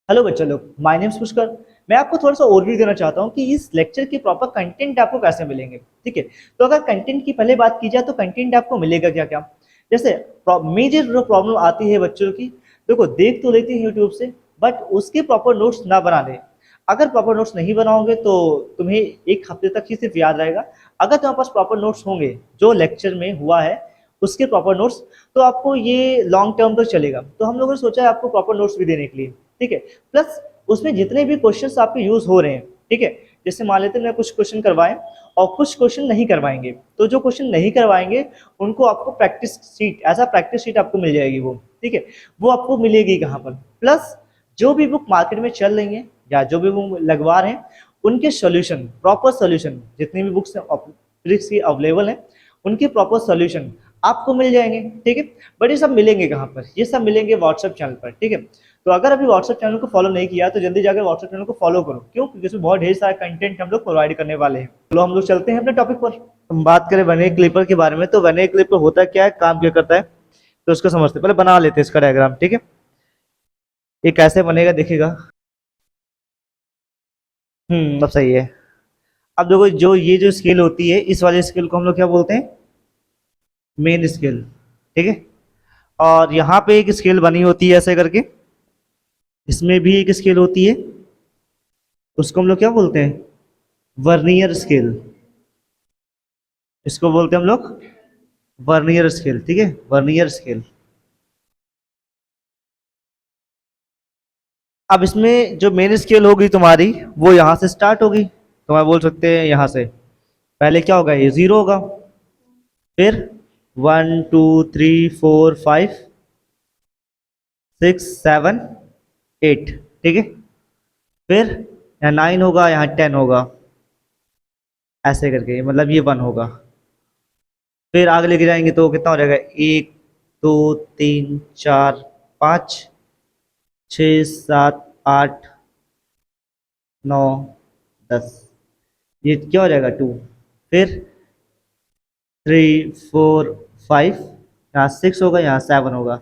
Hello बच्चों लोग, my name is Pushkar. मैं आपको थोड़ा सा ओवरव्यू देना चाहता हूँ कि इस लेक्चर के प्रॉपर कंटेंट आपको कैसे मिलेंगे। ठीक है, तो अगर कंटेंट की पहले बात की जाए तो कंटेंट आपको मिलेगा क्या क्या। जैसे मेजर जो प्रॉब्लम आती है बच्चों की, देखो देख तो लेते हैं यूट्यूब से, बट उसके प्रॉपर नोट्स ना बना ले। अगर प्रॉपर नोट्स नहीं बनाओगे तो तुम्हें एक हफ्ते तक ही सिर्फ याद रहेगा। अगर तुम्हारे पास प्रॉपर नोट्स होंगे जो लेक्चर में हुआ है उसके प्रॉपर नोट्स, तो आपको ये लॉन्ग टर्म तक चलेगा। तो हम लोगों ने सोचा है आपको प्रॉपर नोट्स भी देने के लिए। ठीक है, प्लस उसमें जितने भी क्वेश्चंस आपके यूज हो रहे हैं, ठीक है, जैसे मान लेते हैं मैं कुछ क्वेश्चन करवाएं और कुछ क्वेश्चन नहीं करवाएंगे, तो जो क्वेश्चन नहीं करवाएंगे उनको आपको प्रैक्टिस शीट, ऐसा प्रैक्टिस शीट आपको मिल जाएगी वो। ठीक है, वो आपको मिलेगी कहाँ पर, प्लस जो भी बुक मार्केट में चल रही है या जो भी बुक लगवा रहे हैं उनके सोल्यूशन, प्रॉपर सोल्यूशन, जितनी भी बुक्स फिजिक्स की अवेलेबल है उनके प्रॉपर सोल्यूशन आपको मिल जाएंगे। ठीक है, बट ये सब मिलेंगे कहाँ पर, ये सब मिलेंगे व्हाट्सएप चैनल पर। ठीक है, तो अगर अभी व्हाट्सएप चैनल को फॉलो नहीं किया तो जल्दी जाकर व्हाट्सएप चैनल को फॉलो करो। क्यों? क्योंकि इसमें बहुत ढेर सारा कंटेंट हम लोग प्रोवाइड करने वाले हैं। चलो हम लोग चलते हैं अपने टॉपिक पर। हम बात करें वने क्लिपर के बारे में, तो वने क्लिपर होता क्या है, काम क्या करता है, तो उसको समझते हैं। पहले बना लेते हैं इसका डायग्राम। ठीक है, ये कैसे बनेगा देखिएगा। अब सही है। अब देखो, जो ये जो स्केल होती है, इस वाले स्केल को हम लोग क्या बोलते हैं, मेन स्केल। ठीक है, और यहाँ पे एक स्केल बनी होती है ऐसे करके, इसमें भी एक स्केल होती है, उसको हम लोग क्या बोलते हैं, वर्नियर स्केल। इसको बोलते हैं हम लोग वर्नियर स्केल। ठीक है, वर्नियर स्केल। अब इसमें जो मेन स्केल होगी तुम्हारी, वो यहाँ से स्टार्ट होगी, तो मैं बोल सकते हैं यहाँ से पहले क्या होगा, ये जीरो होगा, फिर 1 2 3 4 5 6 7 8। ठीक है, फिर यहाँ 9 होगा, यहाँ 10 होगा, ऐसे करके, मतलब ये 1 होगा। फिर आगे लेके जाएंगे तो कितना हो जाएगा, 1 2 3 4 5 6 7 8 9 10, ये क्या हो जाएगा, 2। फिर 3 4 5, यहाँ 6 होगा, यहाँ 7 होगा,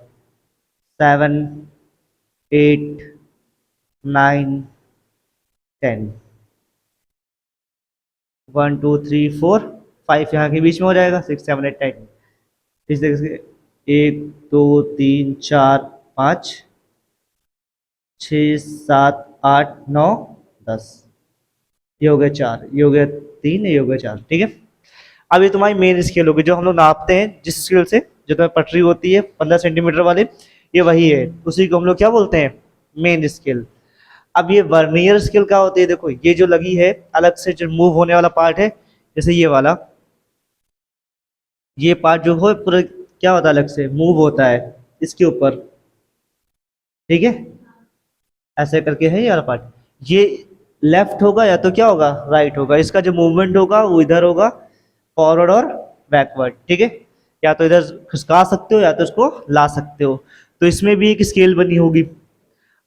7 8 9 10, 1 2 3 4 5 यहाँ के बीच में हो जाएगा, 6 7 8 9। इस तरह से 1 2 3 4 5 6 7 8 9 10, ये हो गया 4, ये हो गया 3, ये हो गया 4। ठीक है, अब ये तुम्हारी मेन स्केल होगी जो हम लोग नापते हैं, जिस स्केल से जो तुम्हें पटरी होती है 15 सेंटीमीटर वाले, ये वही है, उसी को हम लोग क्या बोलते हैं, मेन स्केल। अब ये वर्नियर स्केल क्या होती है, देखो ये जो लगी है अलग से, जो मूव होने वाला पार्ट है, जैसे ये वाला, ये पार्ट जो हो पूरा क्या होता है, अलग से मूव होता है इसके ऊपर। ठीक है, ऐसे करके है ये वाला पार्ट, ये लेफ्ट होगा या तो क्या होगा, राइट होगा। इसका जो मूवमेंट होगा वो इधर होगा, फॉरवर्ड और बैकवर्ड। ठीक है, या तो इधर खिसका सकते हो या तो इसको ला सकते हो। तो इसमें भी एक स्केल बनी होगी।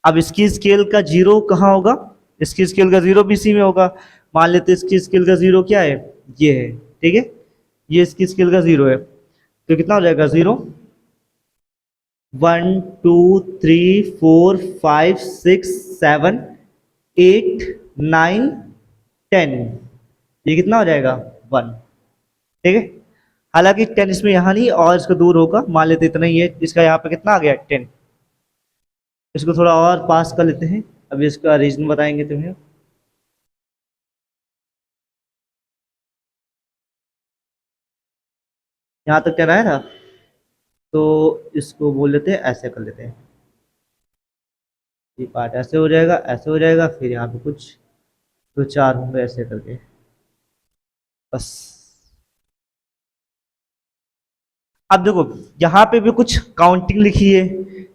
अब इसकी स्केल का जीरो कहाँ होगा, इसकी स्केल का जीरो भी इसी में होगा। मान लेते इसकी स्केल का जीरो क्या है, ये है। ठीक है, ये इसकी स्केल का जीरो है, तो कितना हो जाएगा, 0 1 2 3 4 5 6 7 8 9 10, ये कितना हो जाएगा, 1। ठीक है, हालांकि 10 इसमें यहाँ नहीं और इसको दूर होगा, मान लेते इतना ही है, इसका यहाँ पे कितना आ गया, 10। इसको थोड़ा और पास कर लेते हैं, अभी इसका रीजन बताएंगे तुम्हें। यहाँ तक 10 आया था, तो इसको बोल लेते हैं, ऐसे कर लेते हैं, ये पार्ट ऐसे हो जाएगा, ऐसे हो जाएगा, फिर यहाँ पे कुछ तो 4 होंगे ऐसे करके, बस। अब देखो यहाँ पे भी कुछ काउंटिंग लिखी है,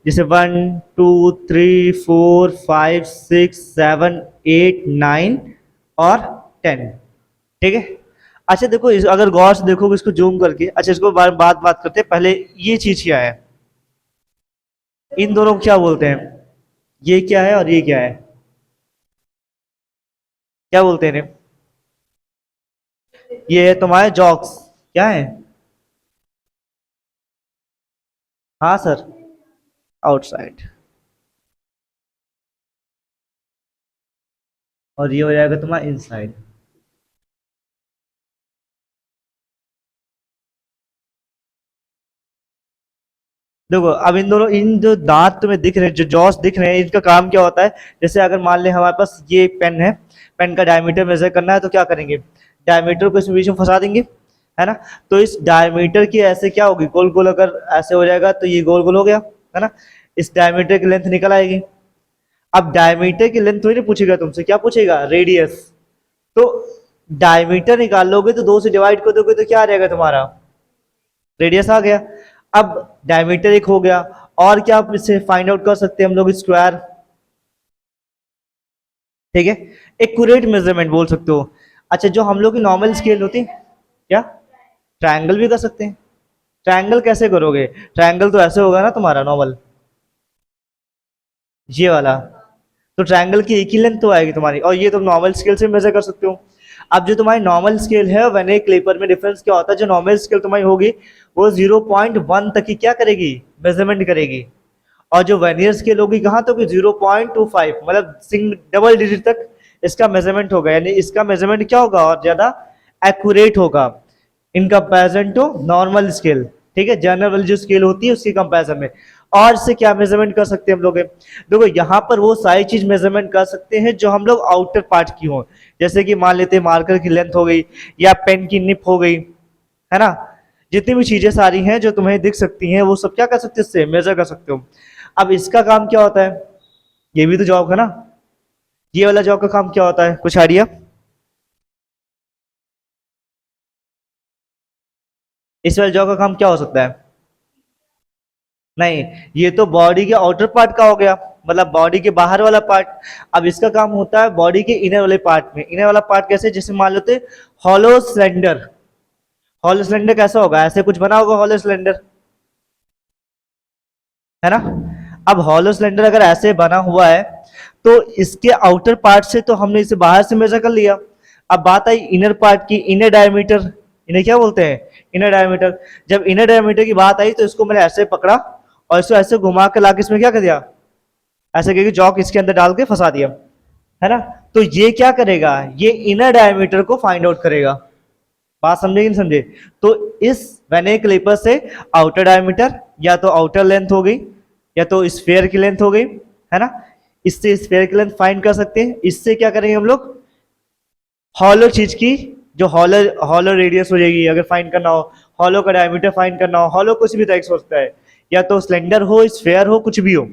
जैसे 1 2 3 4 5 6 7 8 9 और 10। ठीक है, अच्छा देखो अगर गौर से देखोगे इसको जूम करके, अच्छा इसको बात बात करते हैं। पहले ये चीज क्या है, इन दोनों को क्या बोलते हैं, ये क्या है और ये क्या है, क्या बोलते हैं इन्हें, ये है तुम्हारे जॉक्स, क्या है, हाँ सर, आउटसाइड। और ये हो जाएगा तुम्हारा इनसाइड। देखो अब इन दोनों, इन जो दांत तुम्हें दिख रहे हैं, जो जॉस दिख रहे हैं, इनका काम क्या होता है? जैसे अगर मान ले हमारे पास ये एक पेन है, पेन का डायमीटर मेजर करना है, तो क्या करेंगे? डायमीटर को इसमें बीच में फंसा देंगे, है ना? तो इस डायमीटर की ऐसे क्या होगी, गोल गोल अगर ऐसे हो जाएगा तो ये गोल गोल हो गया, है ना? इस डायमीटर की लेंथ निकल आएगी। अब डायमीटर की लेंथ थोड़ी ना पूछेगा तुमसे, क्या पूछेगा? रेडियस। तो डायमीटर निकाल लोगे तो दो से डिवाइड कर दोगे तो क्या आ जाएगा तुम्हारा? रेडियस आ गया। अब डायमीटर एक हो गया, और क्या आप इससे फाइंड आउट कर सकते हैं हम लोग? स्क्वायर, ठीक है, एक्यूरेट मेजरमेंट बोल सकते हो। अच्छा, जो हम लोग की नॉर्मल स्केल होती है, क्या ट्रायंगल भी कर सकते हैं? ट्रायंगल कैसे करोगे? ट्रायंगल तो ऐसे होगा ना तुम्हारा नॉर्मल, ये वाला। तो ट्रायंगल की एक ही लेंथ तो आएगी तुम्हारी, और ये तुम नॉर्मल स्केल से मेजर कर सकते हो। अब जो तुम्हारी नॉर्मल स्केल है, वेने क्लेपर में डिफरेंस क्या होता है? जो नॉर्मल स्केल तुम्हारी होगी वो 0.1 तक की क्या करेगी? मेजरमेंट करेगी। और जो वर्नियर स्केल होगी कहाँ तक? 0.25, मतलब डबल डिजिट तक इसका मेजरमेंट होगा, यानी इसका मेजरमेंट क्या होगा? और ज्यादा एक्यूरेट होगा in comparison to normal scale, ठीक है, जनरल वाली जो स्केल होती है उसके कंपैरिजन में। और इससे क्या मेजरमेंट कर सकते हैं हम लोग? देखो यहाँ पर वो सारी चीज मेजरमेंट कर सकते हैं जो हम लोग आउटर पार्ट की हो, जैसे कि मान लेते हैं मार्कर की लेंथ हो गई, या पेन की निप हो गई, है ना? जितनी भी चीजें सारी हैं जो तुम्हें दिख सकती हैं, वो सब क्या कर सकते हो? इससे मेजर कर सकते हो। अब इसका काम क्या होता है? ये भी तो जॉब है ना। ये वाला जॉब का काम क्या होता है, कुछ आइडिया? इस वाले जॉब का काम क्या हो सकता है? नहीं, ये तो बॉडी के आउटर पार्ट का हो गया, मतलब बॉडी के बाहर वाला पार्ट। अब इसका काम होता है बॉडी के इनर वाले पार्ट में। इनर वाला पार्ट कैसे? जैसे मान लेते हॉलो सिलेंडर। हॉलो सिलेंडर कैसा होगा? ऐसे कुछ बना होगा हॉलो सिलेंडर, है ना? अब हॉलो सिलेंडर अगर ऐसे बना हुआ है तो इसके आउटर पार्ट से तो हमने इसे बाहर से मेजर कर लिया। अब बात आई इनर पार्ट की, इनर डायमीटर। इन्हें क्या बोलते हैं? Inner diameter. जब इनर डायमीटर की बात आई तो इसको मैंने ऐसे पकड़ा और इसको ऐसे घुमा के लाके इसमें क्या कर दिया? ऐसे करके जॉक इसके अंदर डाल के फंसा दिया, है ना? तो ये क्या करेगा? ये इनर डायमीटर को फाइंड आउट करेगा। बात समझे कि नहीं समझे? तो इस वेने क्लिपर से आउटर डायमीटर, या तो आउटर लेंथ हो गई, या तो स्फेयर की लेंथ हो गई, है ना? इससे स्फेयर की लेंथ फाइंड कर सकते हैं। इससे क्या करेंगे हम लोग? हॉलो चीज की, जो हॉलो हॉलो रेडियस हो जाएगी अगर फाइंड करना हो, हॉलो का डायमीटर फाइंड करना हो, हॉलो कुछ भी तरह से होता है, या तो सिलेंडर हो, स्फेयर हो, कुछ भी हो,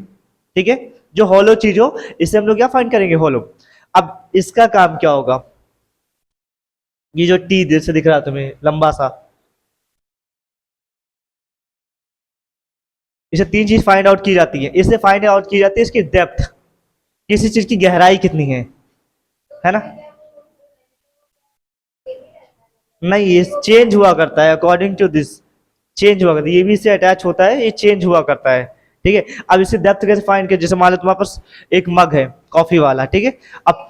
ठीक है, जो हॉलो चीज हो, इससे हम लोग क्या फाइंड करेंगे? हॉलो। अब इसका काम क्या होगा? ये जो टी देर से दिख रहा है तुम्हें लंबा सा, इसे तीन चीज फाइंड आउट की जाती है। इससे फाइंड आउट की जाती है इसकी डेप्थ, किसी चीज की गहराई कितनी है ना? नहीं, ये चेंज हुआ करता है अकॉर्डिंग टू दिस, चेंज हुआ करता है, ये भी इससे अटैच होता है, ये चेंज हुआ करता है, ठीक है। अब इससे डेप्थ कैसे फाइंड कर? जैसे मान लो तुम्हारे पास एक मग है कॉफी वाला, ठीक है, अब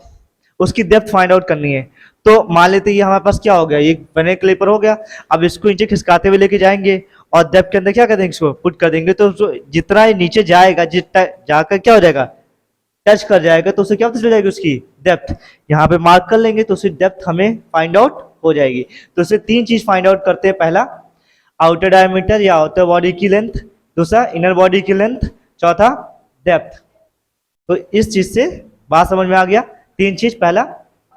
उसकी डेप्थ फाइंड आउट करनी है। तो मान लेते हैं ये हमारे पास क्या हो गया, ये बने क्लिपर हो गया। अब इसको नीचे खिसकाते हुए लेके जाएंगे और डेप्थ के अंदर क्या कर देंगे? इसको पुट कर देंगे, तो जितना ये नीचे जाएगा, जितना जाकर क्या हो जाएगा? टच कर जाएगा, तो उसे क्या पता चल जाएगी? उसकी डेप्थ। यहाँ पे मार्क कर लेंगे तो उसकी डेप्थ हमें फाइंड आउट हो जाएगी। तो उससे तीन चीज फाइंड आउट करते हैं। पहला, आउटर डायमीटर या आउटर बॉडी की लेंथ। दूसरा, इनर बॉडी की लेंथ। चौथा, डेप्थ। तो इस चीज से बात समझ में आ गया? तीन चीज, पहला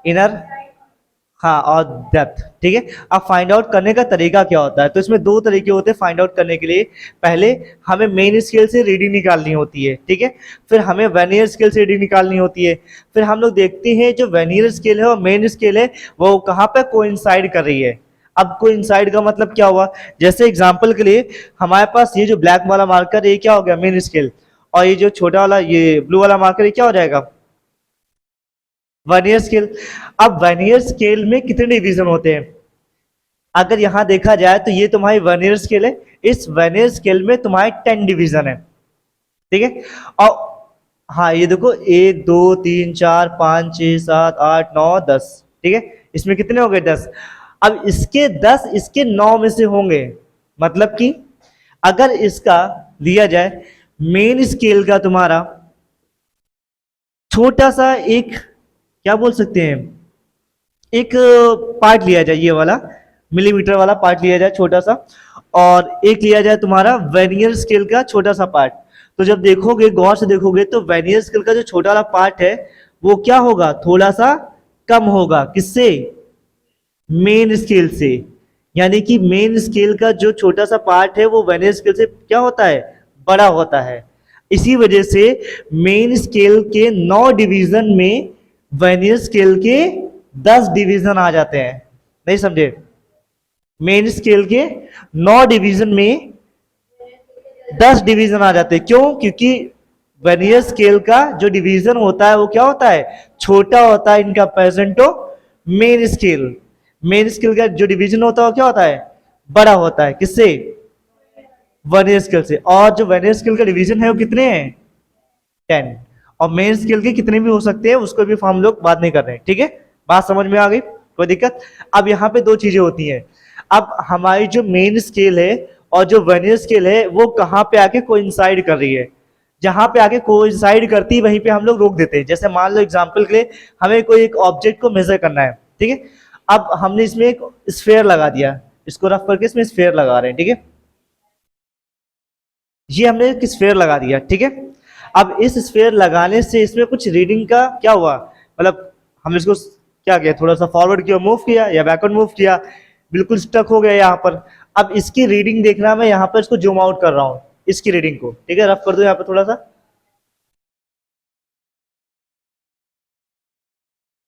इनर, हाँ, और डेप्थ, ठीक है। अब फाइंड आउट करने का तरीका क्या होता है? तो इसमें दो तरीके होते हैं फाइंड आउट करने के लिए। पहले हमें मेन स्केल से रीडिंग निकालनी होती है, ठीक है, फिर हमें वर्नियर स्केल से रीडिंग निकालनी होती है। फिर हम लोग देखते हैं जो वर्नियर स्केल है और मेन स्केल है वो कहाँ पर कोइंसाइड कर रही है। अब कोइंसाइड का मतलब क्या हुआ? जैसे एग्जाम्पल के लिए हमारे पास ये जो ब्लैक वाला मार्कर है ये क्या हो गया? Main scale. और ये जो छोटा वाला ये ब्लू वाला मार्कर ये क्या हो जाएगा? Vernier scale. अब वर्नियर स्केल में कितने डिवीजन होते हैं? अगर यहां देखा जाए तो ये तुम्हारी वर्नियर स्केल है, इस वर्नियर स्केल में तुम्हारे 10 डिवीजन है, ठीक है। और हाँ, ये देखो 1 2 3 4 5 6 7 8 9 10, ठीक है, इसमें कितने हो गए? 10। अब इसके 10 इसके 9 में से होंगे, मतलब कि अगर इसका लिया जाए मेन स्केल का तुम्हारा छोटा सा एक क्या बोल सकते हैं, एक पार्ट लिया जाए, ये वाला मिलीमीटर वाला पार्ट लिया जाए छोटा सा, और एक लिया जाए तुम्हारा वर्नियर स्केल का छोटा सा पार्ट। तो जब देखोगे, गौर से देखोगे, तो वर्नियर स्केल का जो छोटा वाला पार्ट है वो क्या होगा, थोड़ा सा कम होगा, किससे, मेन स्केल से। यानी कि मेन स्केल का जो छोटा सा पार्ट है वो वर्नियर स्केल से क्या होता है, बड़ा होता है। इसी वजह से मेन स्केल के 9 डिवीजन में वर्नियर स्केल के 10 डिवीजन आ जाते हैं। नहीं समझे, मेन स्केल के 9 डिवीजन में 10 डिवीजन आ जाते हैं। क्यों, क्योंकि वर्नियर स्केल का जो डिवीजन होता है वो क्या होता है, छोटा होता है in comparison to main scale. Main scale का जो डिवीजन होता है वो क्या होता है, बड़ा होता है, किससे, वर्नियर स्केल से। और जो वर्नियर स्केल का डिवीजन है वो कितने हैं, 10। और मेन स्केल के कितने भी हो सकते हैं, उसको भी हम लोग बात नहीं कर रहे हैं। ठीक है, बात समझ में आ गई, कोई दिक्कत। अब यहाँ पे 2 चीजें होती हैं। अब हमारी जो मेन स्केल है और जो वर्नियर स्केल है वो कहाँ पे आके कोइंसाइड कर रही है, जहां पे आके कोइंसाइड करती है वहीं पे हम लोग रोक देते हैं। जैसे मान लो एग्जांपल के लिए हमें कोई एक ऑब्जेक्ट को मेजर करना है, ठीक है। अब हमने इसमें एक स्फेयर लगा दिया, इसको रफ करके इसमें स्फेयर लगा रहे हैं, ठीक है। ये हमने एक स्फेयर लगा दिया, ठीक है। अब इस स्फेयर लगाने से इसमें कुछ रीडिंग का क्या हुआ, मतलब हमने इसको क्या किया, थोड़ा सा फॉरवर्ड किया, मूव किया या बैकवर्ड मूव किया, बिल्कुल स्टक हो गया यहाँ पर। अब इसकी रीडिंग देखना, मैं यहाँ पर इसको जूम आउट कर रहा हूँ, इसकी रीडिंग को, ठीक है। रफ कर दो यहाँ पे थोड़ा सा।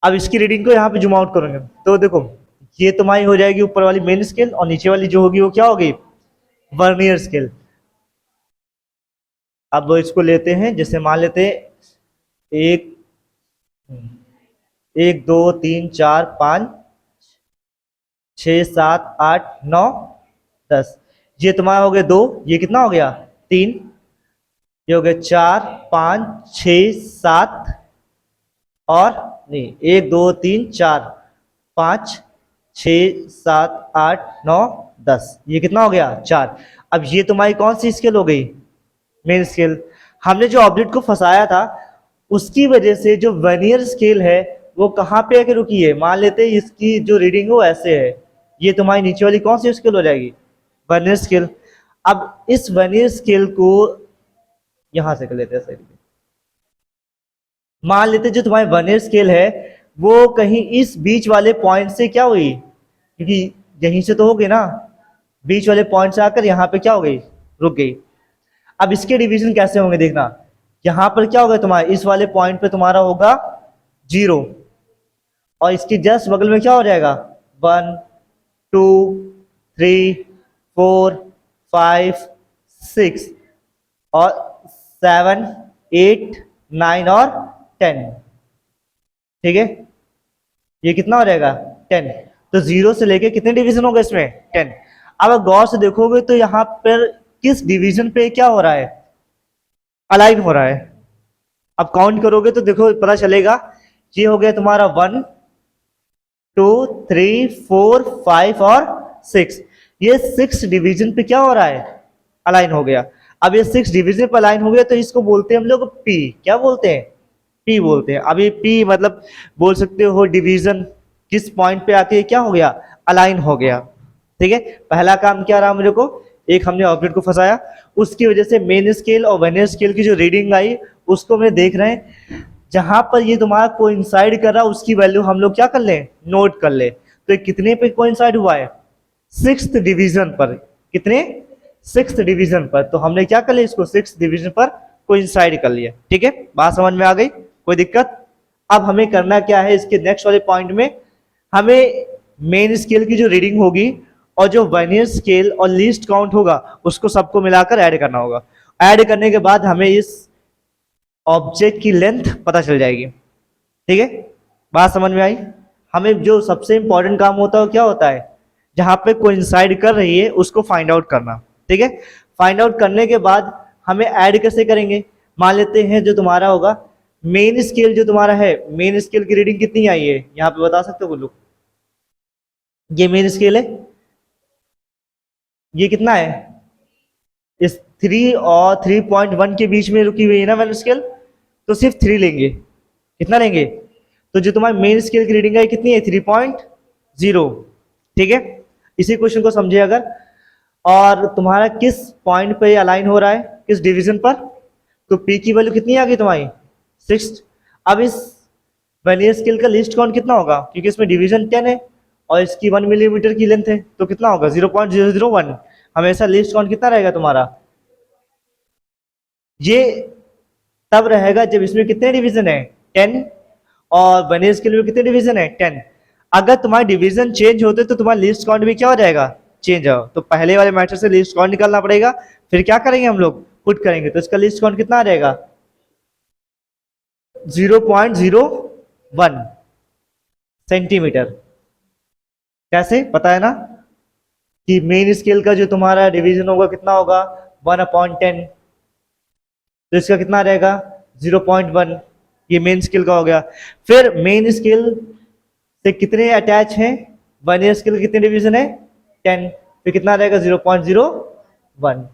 अब इसकी रीडिंग को यहाँ पे जूम आउट करेंगे तो देखो, ये तुम्हारी हो जाएगी ऊपर वाली मेन स्केल, और नीचे वाली जो होगी वो क्या होगी, वर्नियर स्केल। अब इसको लेते हैं, जैसे मान लेते हैं 1 1 2 3 4 5 6 7 8 9 10। ये तुम्हारा हो गया 2, ये कितना हो गया 3, ये हो गया 4 5 6 7, और नहीं 1 2 3 4 5 6 7 8 9 10, ये कितना हो गया 4। अब ये तुम्हारी कौन सी स्केल हो गई, मेन स्केल। हमने जो ऑब्जेक्ट को फंसाया था उसकी वजह से जो वर्नियर स्केल है वो कहाँ पे आके रुकी है, मान लेते हैं इसकी जो रीडिंग हो ऐसे है, ये तुम्हारी नीचे वाली कौन सी स्केल हो जाएगी, वर्नियर स्केल। अब इस वर्नियर स्केल को यहां से कर लेते हैं साइड पे, मान लेते जो तुम्हारी वर्नियर स्केल है वो कहीं इस बीच वाले पॉइंट से क्या हुई, क्योंकि यहीं से तो हो गई ना, बीच वाले पॉइंट से आकर यहाँ पे क्या हो गई, रुक गई। अब इसके डिवीजन कैसे होंगे देखना, यहां पर क्या होगा तुम्हारा, इस वाले पॉइंट पे तुम्हारा होगा 0, और इसके जस्ट बगल में क्या हो जाएगा 1 2 3 4 5 6 और 7 8 9 और 10, ठीक है। ये कितना हो जाएगा 10। तो 0 से लेके कितने डिवीजन होगा इसमें 10। अब अगर गौर से देखोगे तो यहाँ पर किस डिवीजन पे क्या हो रहा है, अलाइन हो रहा है। अब काउंट करोगे तो देखो पता चलेगा, ये हो गया तुम्हारा 1 2 3 4 5 और 6, ये 6 डिवीजन पे क्या हो रहा है, अलाइन हो गया। अब ये 6 डिवीजन पे अलाइन हो गया तो इसको बोलते हैं हम लोग पी, क्या बोलते हैं, पी बोलते हैं। अभी पी मतलब बोल सकते हो डिवीजन किस पॉइंट पे आके क्या हो गया, अलाइन हो गया, ठीक है। पहला काम क्या रहा मेरे को, एक हमने ऑब्जेक्ट को फंसाया, उसकी वजह से मेन स्केल और वर्नियर स्केल की जो रीडिंग आई उसको मैं देख रहे हैं, जहां पर ये तुम्हारा कोइंसाइड कर रहा है उसकी वैल्यू हम लोग क्या कर लें, नोट कर ले। तो कितने पे कोइंसाइड हुआ है, 6th डिवीजन पर, कितने 6th डिवीजन पर। तो हमने क्या कर लिया, इसको 6th डिवीजन पर कोइंसाइड कर लिया, ठीक है। बात समझ में आ गई, कोई दिक्कत। अब हमें करना क्या है, इसके नेक्स्ट वाले पॉइंट में हमें मेन स्केल की जो रीडिंग होगी और जो वर्नियर स्केल और लीस्ट काउंट होगा उसको सबको मिलाकर ऐड करना होगा। ऐड करने के बाद हमें इस ऑब्जेक्ट की लेंथ पता चल जाएगी, ठीक है। बात समझ में आई। हमें जो सबसे इंपॉर्टेंट काम होता है वो क्या होता है, जहां पे कोइंसाइड कर रही है उसको फाइंड आउट करना, ठीक है। फाइंड आउट करने के बाद हमें ऐड कैसे करेंगे, मान लेते हैं जो तुम्हारा होगा मेन स्केल, जो तुम्हारा है मेन स्केल की रीडिंग कितनी आई है यहाँ पे बता सकते हो बोलो, ये मेन स्केल है, ये कितना है, इस 3 और 3.1 के बीच में रुकी हुई है ना मेन स्केल, तो सिर्फ 3 लेंगे, कितना लेंगे तो जो तुम्हारी मेन स्केल की रीडिंग है कितनी है 3.0, ठीक है। इसी क्वेश्चन को समझे अगर, और तुम्हारा किस पॉइंट पे अलाइन हो रहा है, किस डिवीजन पर, तो पी की वैल्यू कितनी आ गई तुम्हारी 6। अब इस वर्नियर स्केल का लीस्ट काउंट कितना होगा, क्योंकि इसमें डिवीजन 10 है और इसकी 1 मिलीमीटर की लेंथ है, तो कितना होगा 0.001। हमेशा लीस्ट काउंट कितना रहेगा तुम्हारा, ये तब रहेगा जब इसमें कितने डिवीजन है 10, और वर्नियर स्केल में कितने डिवीजन है 10। अगर तुम्हारे डिवीजन चेंज होते तो तुम्हारा लीस्ट काउंट भी क्या हो जाएगा, चेंज हो। तो पहले वाले मैटर से लीस्ट काउंट निकालना पड़ेगा, फिर क्या करेंगे हम लोग, पुट करेंगे, तो इसका लीस्ट काउंट कितना आ जाएगा 0.01 सेंटीमीटर। कैसे पता है ना कि मेन स्केल का जो तुम्हारा डिवीजन होगा कितना होगा 1/10, तो इसका कितना रहेगा 0.1, ये मेन स्केल का हो गया। फिर मेन स्केल से कितने अटैच हैं, वर्नियर स्केल के कितने डिवीजन है 10, फिर कितना रहेगा 0.01,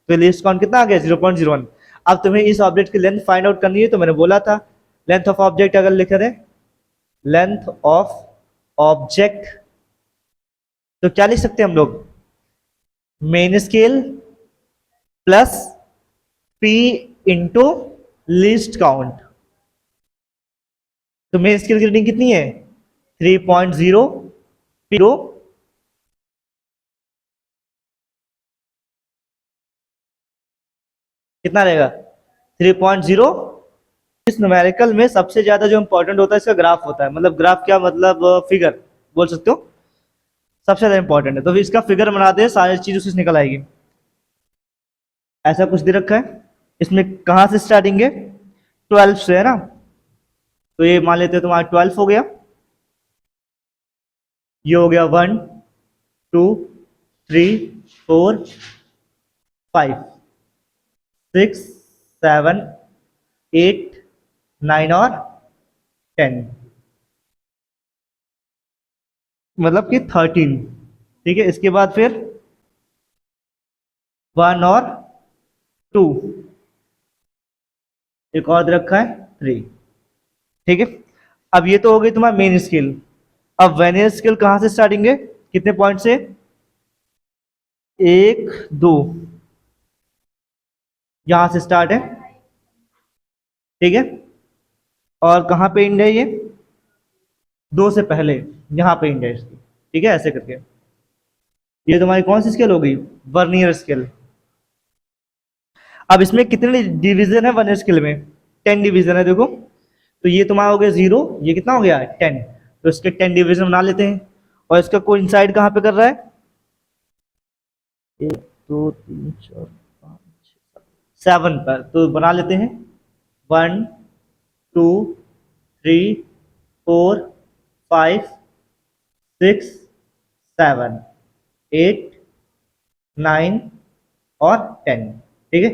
तो लीस्ट काउंट कितना आ गया 0.01। अब तुम्हें इस ऑब्जेक्ट की लेंथ फाइंड आउट करनी है, तो मैंने बोला था लेंथ ऑफ ऑब्जेक्ट अगर लिखे थे, लेंथ ऑफ ऑब्जेक्ट, तो क्या लिख सकते हैं हम लोग, main scale plus P into least count. तो मेन स्केल की रीडिंग कितनी है 3.0, पी कितना रहेगा 3.0। इस न्यूमेरिकल में सबसे ज्यादा जो इंपॉर्टेंट होता है इसका ग्राफ होता है, मतलब ग्राफ क्या मतलब फिगर बोल सकते हो, सबसे ज्यादा इंपॉर्टेंट है। तो फिर इसका फिगर बना दे, सारी चीज उससे निकल आएगी। ऐसा कुछ दे रखा है, इसमें कहां से स्टार्टिंग है 12 से है ना, तो ये मान लेते हैं तुम्हारा 12 हो गया, ये हो गया 1 2 3 4 5 6 7 8 9 और 10, मतलब कि 13, ठीक है। इसके बाद फिर 1 और 2, एक और रखा है 3, ठीक है। अब ये तो हो गई तुम्हारा मेन स्केल। अब वर्नियर स्केल कहां से स्टार्टिंग है, कितने पॉइंट से, 1 2, यहां से स्टार्ट है, ठीक है। और कहां पे एंड है, ये 2 से पहले यहां पे एंड है इसकी, ठीक है, ऐसे करके। ये तुम्हारी कौन सी स्केल हो गई, वर्नियर स्केल। अब इसमें कितने डिवीजन है वर्नियर स्केल में, 10 डिवीजन है देखो, तो ये तुम्हारा हो गया 0, ये कितना हो गया 10, तो इसके 10 डिवीजन बना लेते हैं। और इसका कोइंसाइड कहां पे कर रहा है, 1 2 3 4 5 6 7 पर, तो बना लेते हैं 1 2 3 4 5 6 7 8 9 और 10, ठीक है।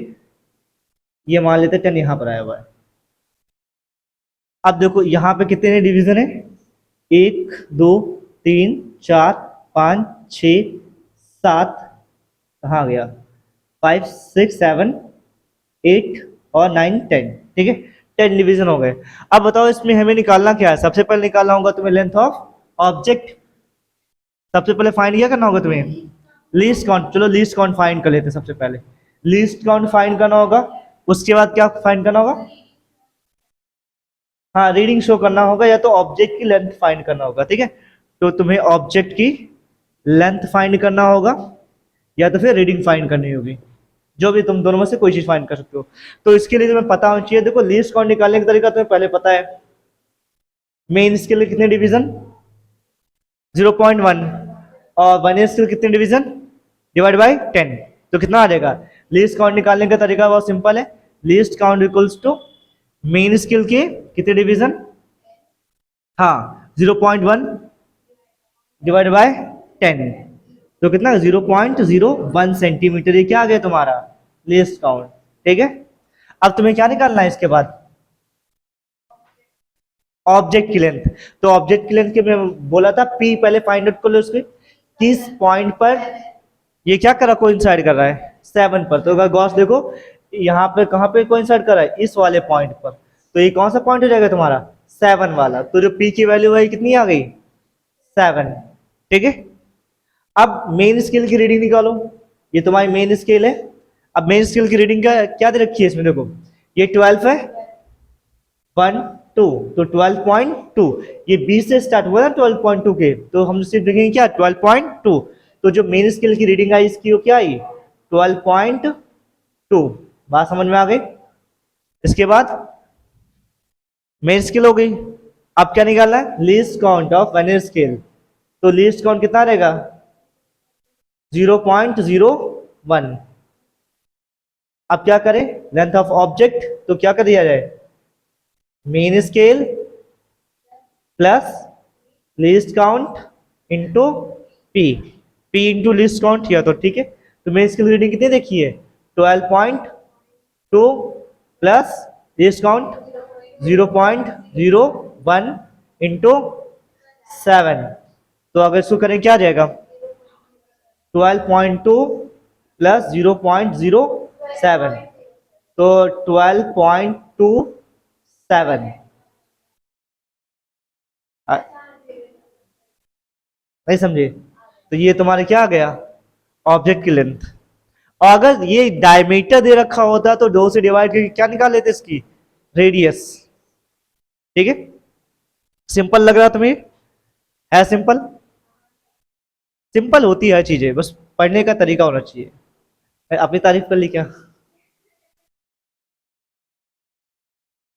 ये मान लेते हैं 10 यहां पर आया हुआ है। अब देखो यहां पे कितने डिवीजन है, 1 2 3 4 5 6 7, कहाँ गया 5 6 7 8 और 9 10, ठीक है, 10 डिवीजन हो गए। अब बताओ इसमें हमें निकालना क्या है, सबसे पहले निकालना होगा तुम्हें लेंथ ऑफ ऑब्जेक्ट, सबसे पहले फाइंड क्या करना होगा तुम्हें, लीस्ट काउंट। चलो लीस्ट काउंट फाइंड कर लेते हैं, सबसे पहले लीस्ट काउंट फाइंड करना होगा, उसके बाद क्या फाइंड करना होगा, हाँ रीडिंग शो करना होगा, या तो ऑब्जेक्ट की लेंथ फाइंड करना होगा, ठीक है। तो तुम्हें ऑब्जेक्ट की लेंथ फाइंड करना होगा, या तो फिर रीडिंग फाइंड करनी होगी, जो भी तुम दोनों में से कोई चीज फाइंड कर सकते हो। तो इसके लिए तुम्हें पता होना चाहिए, देखो लीस्ट काउंट निकालने का तरीका तुम्हें पहले पता है, मेन स्केल के कितने डिवीजन 0.1, और वर्नियर स्केल कितने डिवीजन डिवाइड बाय 10, तो कितना आ जाएगा। लीस्ट काउंट निकालने का तरीका बहुत सिंपल है, least count equals to main scale के कितने डिवीजन, हाँ 0.1 डिवाइड बाय 10, तो कितना 0.01 सेंटीमीटर, ये क्या आ गया तुम्हारा लीस्ट काउंट, ठीक है। अब तुम्हें क्या निकालना है इसके बाद, ऑब्जेक्ट की लेंथ। तो ऑब्जेक्ट की लेंथ के मैं बोला था पी पहले फाइंड आउट कर लो उसके, किस पॉइंट पर ये क्या कर रहा कोइंसाइड कर रहा है 7 पर, तो अगर गॉस देखो यहाँ पे कहाँ पे कोइंसाइड कर रहा है, इस वाले पॉइंट पर, तो ये कौन सा पॉइंट हो जाएगा तुम्हारा 7 वाला, तो जो पी की वैल्यू है कितनी आ गई 7। ठीक है, अब मेन स्केल की रीडिंग निकालो, ये तुम्हारी मेन स्केल है। अब मेन स्केल की रीडिंग का क्या दे रखी है इसमें, देखो ये 12 है 1 2, तो 12.2, ये 20 से स्टार्ट हुआ ना 12.2 के, तो हम सिर्फ देखेंगे क्या 12.2, तो जो मेन स्केल की रीडिंग आई इसकी वो क्या आई 12.2। बात समझ में आ गई। इसके बाद मेन स्केल हो गई, अब क्या निकालना है least count of vernier scale, तो लीस्ट काउंट कितना रहेगा 0.01। अब क्या करें लेंथ ऑफ ऑब्जेक्ट, तो क्या कर दिया जाए main scale plus least count into P, P into least count किया तो ठीक है। तो मेन स्केल रीडिंग कितनी देखी है 12.2 प्लस लीस्ट काउंट 0.01 इंटू 7, तो अगर इसको करें क्या आ जाएगा 12.2 प्लस 0.07, तो 12.27। नहीं समझे, तो ये तुम्हारे क्या आ गया ऑब्जेक्ट की लेंथ। और अगर ये डायमीटर दे रखा होता तो 2 से डिवाइड करके क्या निकाल लेते इसकी रेडियस। ठीक है, सिंपल लग रहा तुम्हें, है सिंपल, सिंपल होती है चीजें, बस पढ़ने का तरीका होना चाहिए। अपनी तारीफ कर ली क्या।